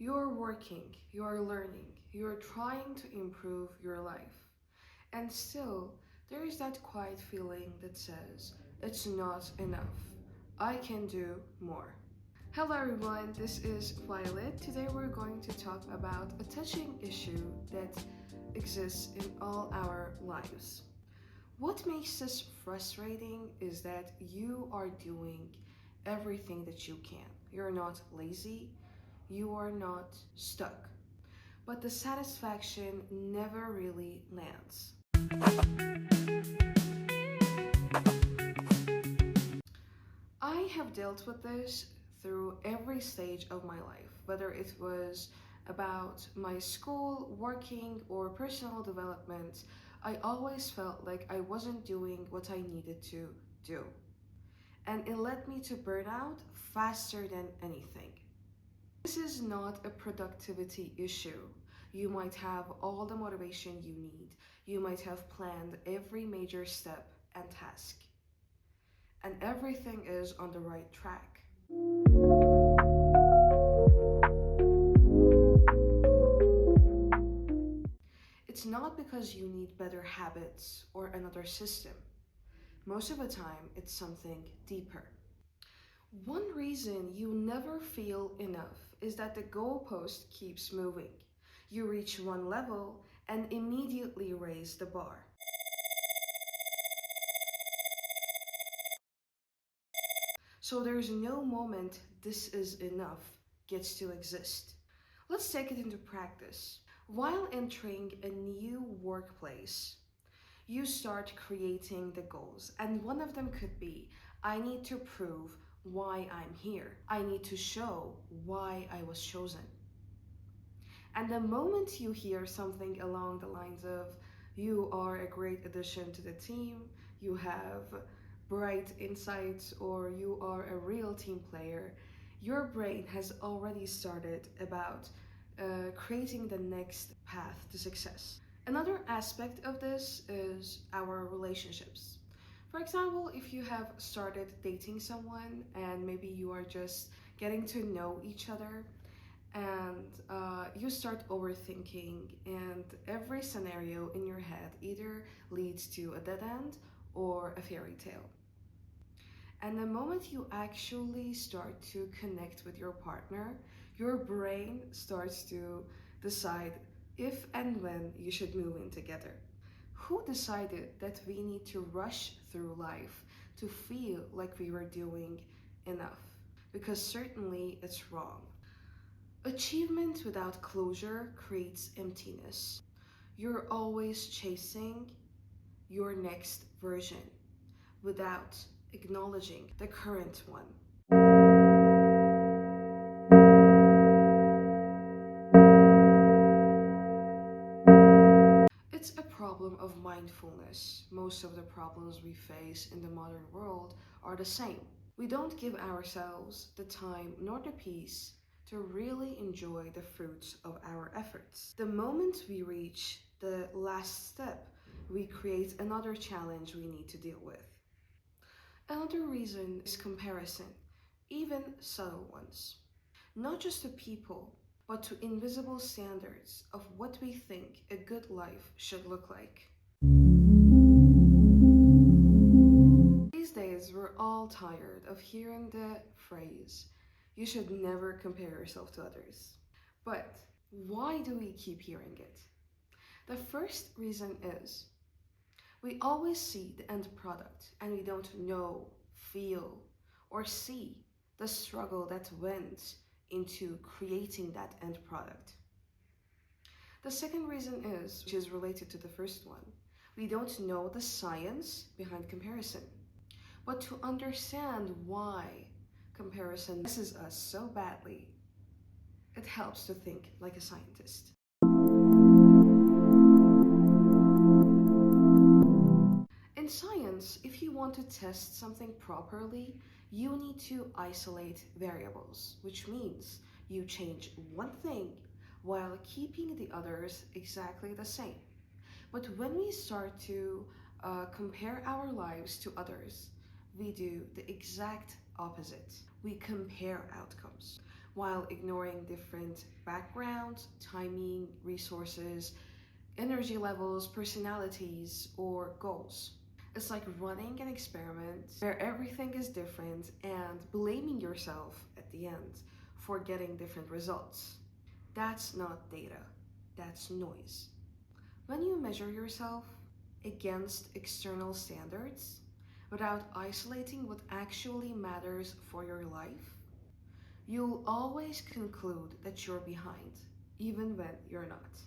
You're working, you're learning, you're trying to improve your life. And still, there is that quiet feeling that says, it's not enough. I can do more. Hello everyone, this is Violet. Today we're going to talk about a touching issue that exists in all our lives. What makes this frustrating is that you are doing everything that you can. You're not lazy, you are not stuck, but the satisfaction never really lands. I have dealt with this through every stage of my life, whether it was about my school, working, or personal development. I always felt like I wasn't doing what I needed to do. And it led me to burnout faster than anything. This is not a productivity issue. You might have all the motivation you need. You might have planned every major step and task, and everything is on the right track. It's not because you need better habits or another system. Most of the time, it's something deeper. One reason you never feel enough is that the goalpost keeps moving. You reach one level and immediately raise the bar. So there's no moment this is enough gets to exist. Let's take it into practice. While entering a new workplace, you start creating the goals, and one of them could be I need to prove why I'm here. I need to show why I was chosen. And the moment you hear something along the lines of you are a great addition to the team, you have bright insights, or you are a real team player, your brain has already started about creating the next path to success. Another aspect of this is our relationships. For example, if you have started dating someone and maybe you are just getting to know each other, and you start overthinking, and every scenario in your head either leads to a dead end or a fairy tale. And the moment you actually start to connect with your partner, your brain starts to decide if and when you should move in together. Who decided that we need to rush through life to feel like we were doing enough? Because certainly it's wrong. Achievement without closure creates emptiness. You're always chasing your next version without acknowledging the current one. It's a problem of mindfulness. Most of the problems we face in the modern world are the same. We don't give ourselves the time nor the peace to really enjoy the fruits of our efforts. The moment we reach the last step, we create another challenge we need to deal with. Another reason is comparison, even subtle ones. Not just to people, but to invisible standards of what we think a good life should look like. These days, we're all tired of hearing the phrase, you should never compare yourself to others. But why do we keep hearing it? The first reason is we always see the end product and we don't know, feel, or see the struggle that went into creating that end product. The second reason is, which is related to the first one, we don't know the science behind comparison. But to understand why comparison messes us so badly, it helps to think like a scientist. In science, if you want to test something properly, you need to isolate variables, which means you change one thing while keeping the others exactly the same. But when we start to compare our lives to others, we do the exact opposite. We compare outcomes. while ignoring different backgrounds, timing, resources, energy levels, personalities, or goals. It's like running an experiment where everything is different and blaming yourself at the end for getting different results. That's not data, that's noise. When you measure yourself against external standards without isolating what actually matters for your life, you'll always conclude that you're behind, even when you're not.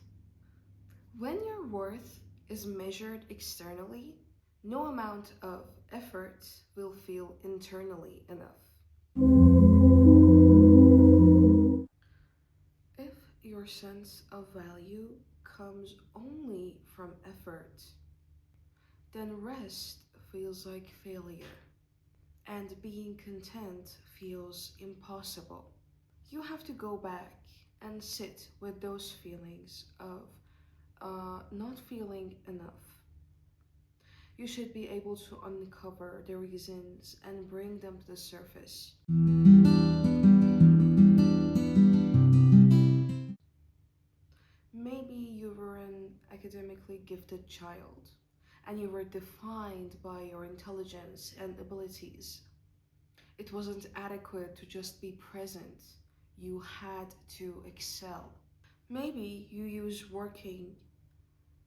When your worth is measured externally, no amount of effort will feel internally enough. If your sense of value comes only from effort, then rest feels like failure, and being content feels impossible. You have to go back and sit with those feelings of not feeling enough. You should be able to uncover the reasons and bring them to the surface. Maybe you were an academically gifted child and you were defined by your intelligence and abilities. It wasn't adequate to just be present, you had to excel. Maybe you use working,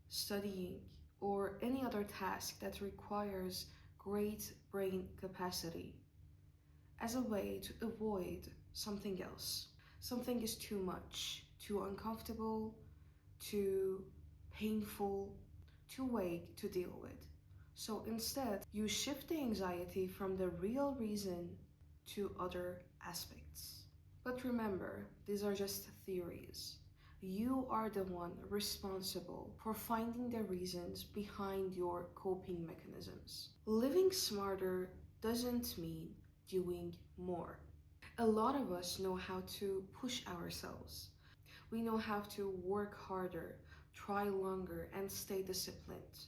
studying, or any other task that requires great brain capacity as a way to avoid something else. Something is too much, too uncomfortable, too painful, too vague to deal with. So instead, you shift the anxiety from the real reason to other aspects. But remember, these are just theories. You are the one responsible for finding the reasons behind your coping mechanisms. Living smarter doesn't mean doing more. A lot of us know how to push ourselves. We know how to work harder, try longer, and stay disciplined.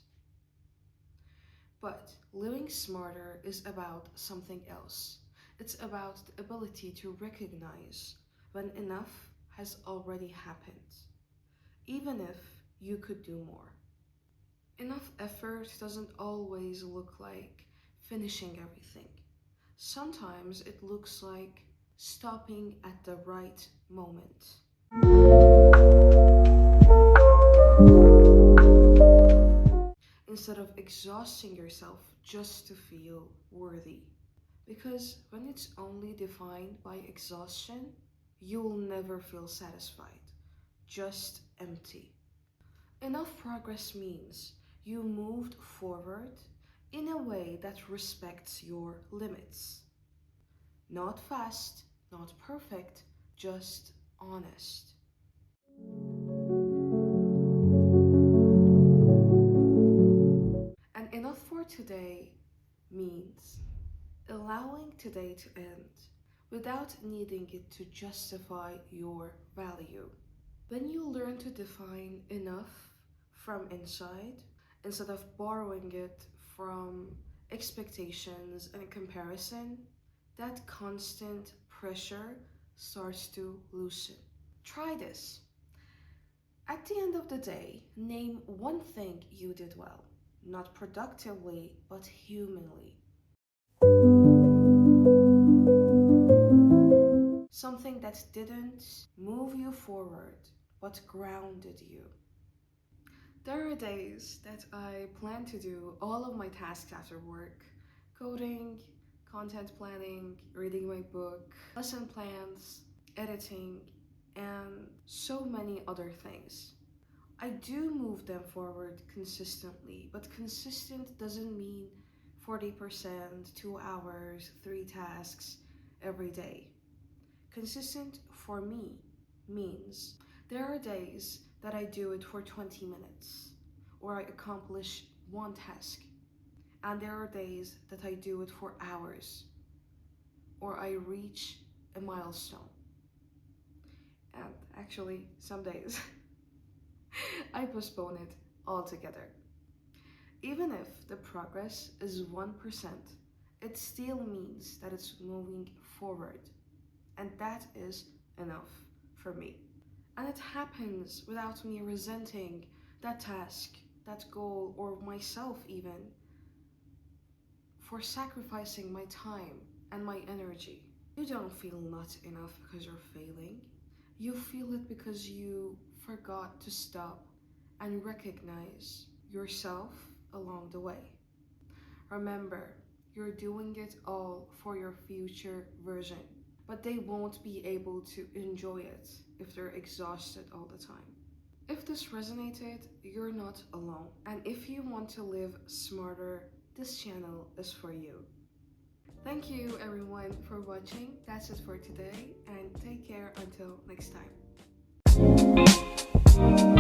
But living smarter is about something else. It's about the ability to recognize when enough has already happened, even if you could do more. Enough effort doesn't always look like finishing everything. Sometimes it looks like stopping at the right moment. Instead of exhausting yourself just to feel worthy. Because when it's only defined by exhaustion, you'll never feel satisfied, just empty. Enough progress means you moved forward in a way that respects your limits. Not fast, not perfect, just honest. And enough for today means allowing today to end without needing it to justify your value. When you learn to define enough from inside instead of borrowing it from expectations and comparison, that constant pressure starts to loosen. Try this. At the end of the day, name one thing you did well, not productively, but humanly. Something that didn't move you forward, but grounded you. There are days that I plan to do all of my tasks after work: coding, content planning, reading my book, lesson plans, editing, and so many other things. I do move them forward consistently, but consistent doesn't mean 40%, 2 hours, 3 tasks every day. Consistent for me means there are days that I do it for 20 minutes or I accomplish one task, and there are days that I do it for hours or I reach a milestone. And actually, some days I postpone it altogether. Even if the progress is 1%, it still means that it's moving forward, and that is enough for me. And it happens without me resenting that task, that goal, or myself even for sacrificing my time and my energy. You don't feel not enough because you're failing. You feel it because you forgot to stop and recognize yourself along the way. Remember, you're doing it all for your future version, but they won't be able to enjoy it if they're exhausted all the time. If this resonated, you're not alone. And if you want to live smarter, this channel is for you. Thank you everyone for watching. That's it for today, and take care until next time.